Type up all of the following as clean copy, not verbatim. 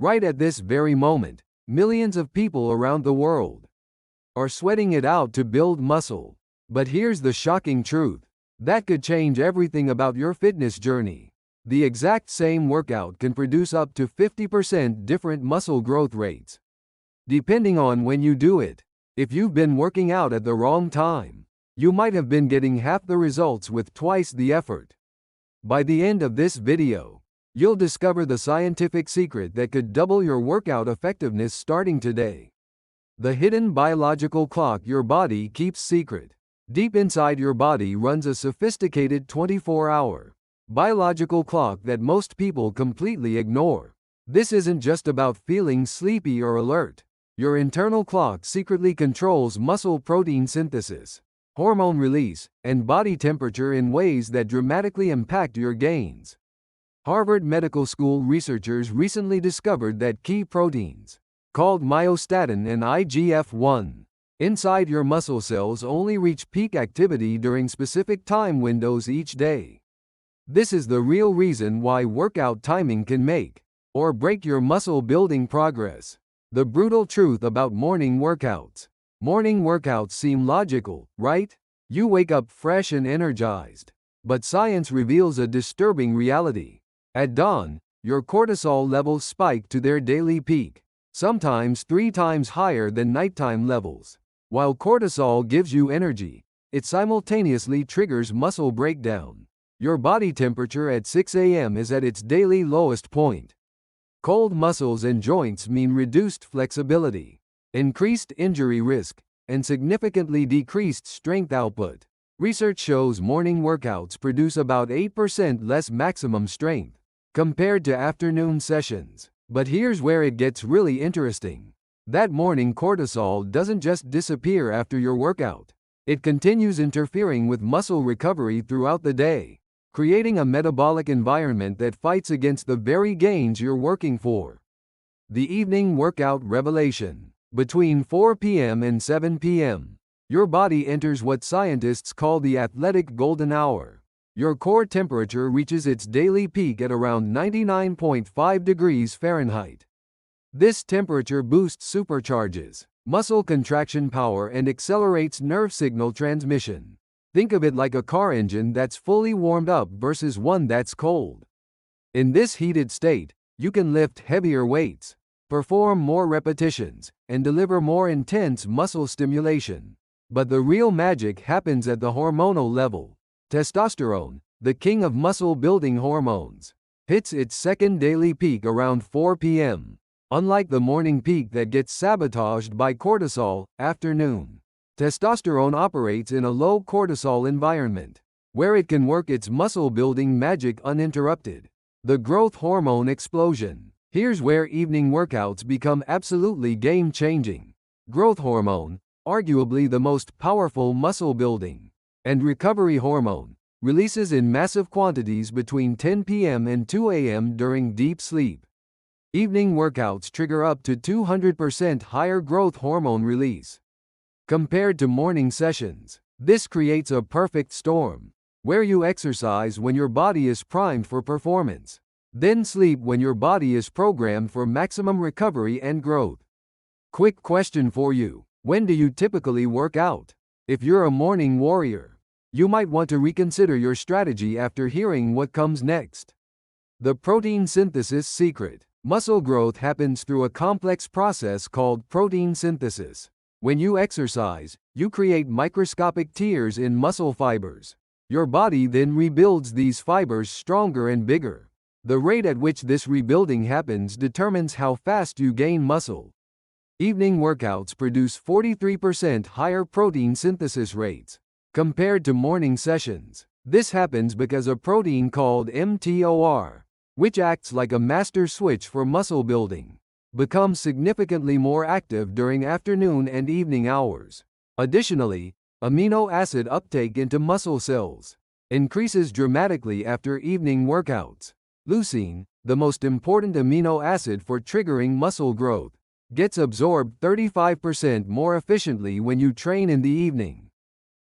Right at this very moment, millions of people around the world are sweating it out to build muscle. But here's the shocking truth. That could change everything about your fitness journey. The exact same workout can produce up to 50% different muscle growth rates, depending on when you do it. If you've been working out at the wrong time, you might have been getting half the results with twice the effort. By the end of this video, you'll discover the scientific secret that could double your workout effectiveness starting today. The hidden biological clock your body keeps secret. Deep inside your body runs a sophisticated 24-hour biological clock that most people completely ignore. This isn't just about feeling sleepy or alert. Your internal clock secretly controls muscle protein synthesis, hormone release, and body temperature in ways that dramatically impact your gains. Harvard Medical School researchers recently discovered that key proteins, called myostatin and IGF-1, inside your muscle cells only reach peak activity during specific time windows each day. This is the real reason why workout timing can make or break your muscle building progress. The brutal truth about morning workouts. Morning workouts seem logical, right? You wake up fresh and energized. But science reveals a disturbing reality. At dawn, your cortisol levels spike to their daily peak, sometimes 3 times higher than nighttime levels. While cortisol gives you energy, it simultaneously triggers muscle breakdown. Your body temperature at 6 a.m. is at its daily lowest point. Cold muscles and joints mean reduced flexibility, increased injury risk, and significantly decreased strength output. Research shows morning workouts produce about 8% less maximum strength compared to afternoon sessions. But here's where it gets really interesting. That morning cortisol doesn't just disappear after your workout. It continues interfering with muscle recovery throughout the day, creating a metabolic environment that fights against the very gains you're working for. The evening workout revelation. Between 4 p.m. and 7 p.m., your body enters what scientists call the athletic golden hour. Your core temperature reaches its daily peak at around 99.5 degrees Fahrenheit. This temperature boosts supercharges muscle contraction power and accelerates nerve signal transmission. Think of it like a car engine that's fully warmed up versus one that's cold. In this heated state, you can lift heavier weights, perform more repetitions, and deliver more intense muscle stimulation. But the real magic happens at the hormonal level. Testosterone, the king of muscle-building hormones, hits its second daily peak around 4 p.m. Unlike the morning peak that gets sabotaged by cortisol, afternoon testosterone operates in a low cortisol environment, where it can work its muscle-building magic uninterrupted. The growth hormone explosion. Here's where evening workouts become absolutely game-changing. Growth hormone, arguably the most powerful muscle-building and recovery hormone, releases in massive quantities between 10 p.m. and 2 a.m. during deep sleep. Evening workouts trigger up to 200% higher growth hormone release compared to morning sessions. This creates a perfect storm, where you exercise when your body is primed for performance, then sleep when your body is programmed for maximum recovery and growth. Quick question for you. When do you typically work out? If you're a morning warrior, you might want to reconsider your strategy after hearing what comes next. The protein synthesis secret. Muscle growth happens through a complex process called protein synthesis. When you exercise, you create microscopic tears in muscle fibers. Your body then rebuilds these fibers stronger and bigger. The rate at which this rebuilding happens determines how fast you gain muscle. Evening workouts produce 43% higher protein synthesis rates compared to morning sessions. This happens because a protein called mTOR, which acts like a master switch for muscle building, becomes significantly more active during afternoon and evening hours. Additionally, amino acid uptake into muscle cells increases dramatically after evening workouts. Leucine, the most important amino acid for triggering muscle growth, gets absorbed 35% more efficiently when you train in the evening.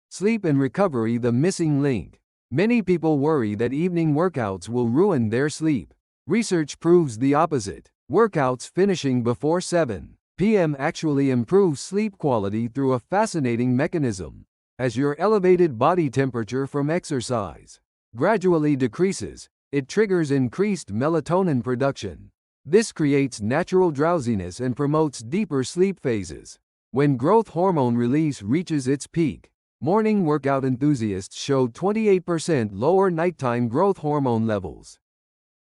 Sleep and recovery, the missing link. Many people worry that evening workouts will ruin their sleep. Research proves the opposite. Workouts finishing before 7 p.m. actually improve sleep quality through a fascinating mechanism. As your elevated body temperature from exercise gradually decreases, it triggers increased melatonin production. This creates natural drowsiness and promotes deeper sleep phases. When growth hormone release reaches its peak, morning workout enthusiasts showed 28% lower nighttime growth hormone levels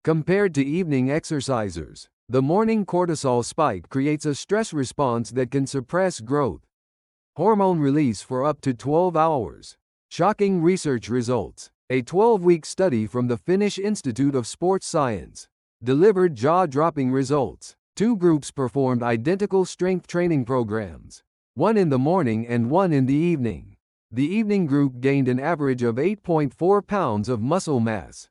compared to evening exercisers. The morning cortisol spike creates a stress response that can suppress growth hormone release for up to 12 hours. Shocking research results. A 12-week study from the Finnish Institute of Sports Science delivered jaw-dropping results. Two groups performed identical strength training programs, one in the morning and one in the evening. The evening group gained an average of 8.4 pounds of muscle mass,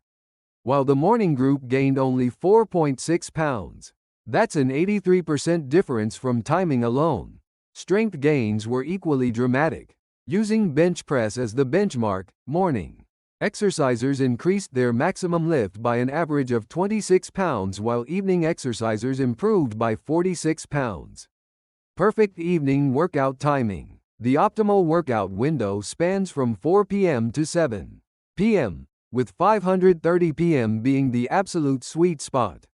while the morning group gained only 4.6 pounds. That's an 83% difference from timing alone. Strength gains were equally dramatic. Using bench press as the benchmark, morning exercisers increased their maximum lift by an average of 26 pounds while evening exercisers improved by 46 pounds. Perfect evening workout timing. The optimal workout window spans from 4 p.m. to 7 p.m., with 5:30 p.m. being the absolute sweet spot.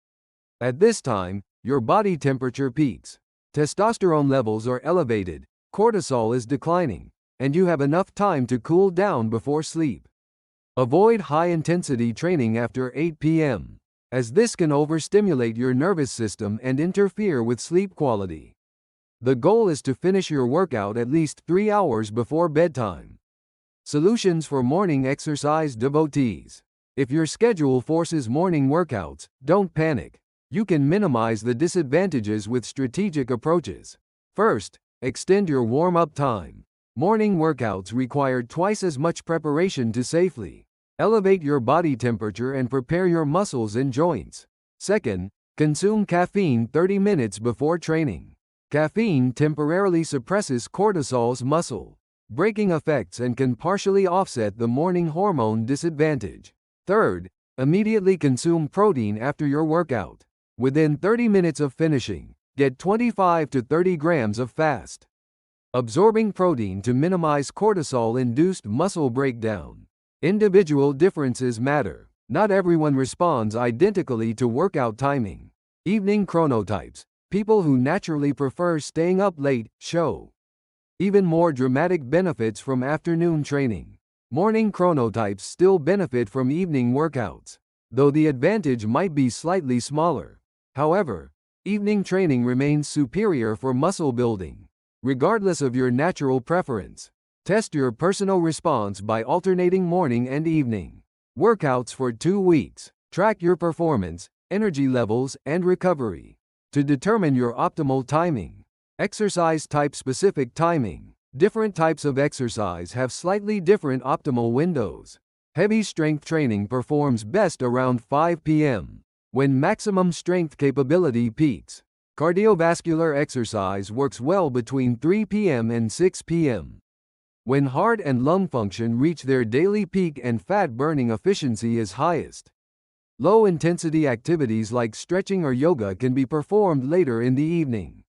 At this time, your body temperature peaks. Testosterone levels are elevated, cortisol is declining, and you have enough time to cool down before sleep. Avoid high-intensity training after 8 p.m., as this can overstimulate your nervous system and interfere with sleep quality. The goal is to finish your workout at least 3 hours before bedtime. Solutions for morning exercise devotees. If your schedule forces morning workouts, don't panic. You can minimize the disadvantages with strategic approaches. First, extend your warm-up time. Morning workouts require twice as much preparation to safely elevate your body temperature and prepare your muscles and joints. Second, consume caffeine 30 minutes before training. Caffeine temporarily suppresses cortisol's muscle breaking effects and can partially offset the morning hormone disadvantage. Third, immediately consume protein after your workout. Within 30 minutes of finishing, get 25 to 30 grams of fast absorbing protein to minimize cortisol-induced muscle breakdown. Individual differences matter. Not everyone responds identically to workout timing. Evening chronotypes, people who naturally prefer staying up late, show even more dramatic benefits from afternoon training. Morning chronotypes still benefit from evening workouts, though the advantage might be slightly smaller. However, evening training remains superior for muscle building. Regardless of your natural preference, test your personal response by alternating morning and evening workouts for 2 weeks. Track your performance, energy levels, and recovery to determine your optimal timing. Exercise type specific timing. Different types of exercise have slightly different optimal windows. Heavy strength training performs best around 5 p.m., when maximum strength capability peaks. Cardiovascular exercise works well between 3 p.m. and 6 p.m., when heart and lung function reach their daily peak and fat-burning efficiency is highest. Low-intensity activities like stretching or yoga can be performed later in the evening,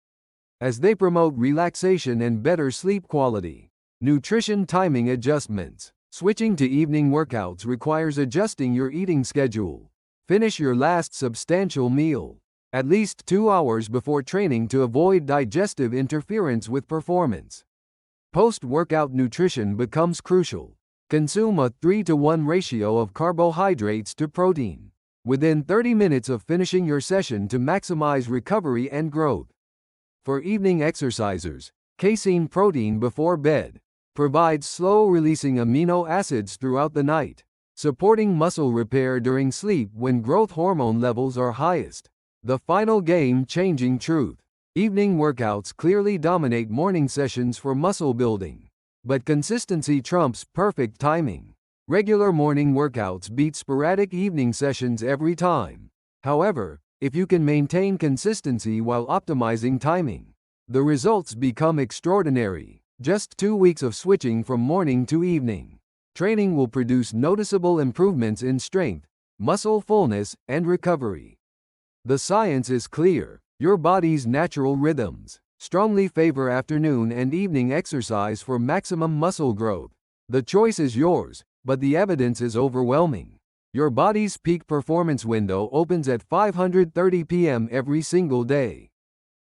as they promote relaxation and better sleep quality. Nutrition timing adjustments. Switching to evening workouts requires adjusting your eating schedule. Finish your last substantial meal at least 2 hours before training to avoid digestive interference with performance. Post-workout nutrition becomes crucial. Consume a 3-to-1 ratio of carbohydrates to protein within 30 minutes of finishing your session to maximize recovery and growth. For evening exercisers, casein protein before bed provides slow-releasing amino acids throughout the night, supporting muscle repair during sleep when growth hormone levels are highest. The final game-changing truth. Evening workouts clearly dominate morning sessions for muscle building, but consistency trumps perfect timing. Regular morning workouts beat sporadic evening sessions every time. However, if you can maintain consistency while optimizing timing, the results become extraordinary. Just 2 weeks of switching from morning to evening training will produce noticeable improvements in strength, muscle fullness, and recovery. The science is clear. Your body's natural rhythms strongly favor afternoon and evening exercise for maximum muscle growth. The choice is yours, but the evidence is overwhelming. Your body's peak performance window opens at 5:30 p.m. every single day.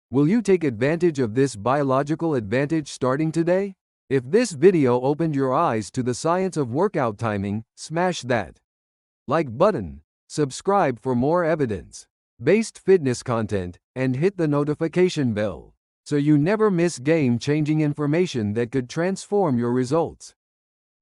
Will you take advantage of this biological advantage starting today? If this video opened your eyes to the science of workout timing, smash that like button, subscribe for more evidence-based fitness content, and hit the notification bell so you never miss game-changing information that could transform your results.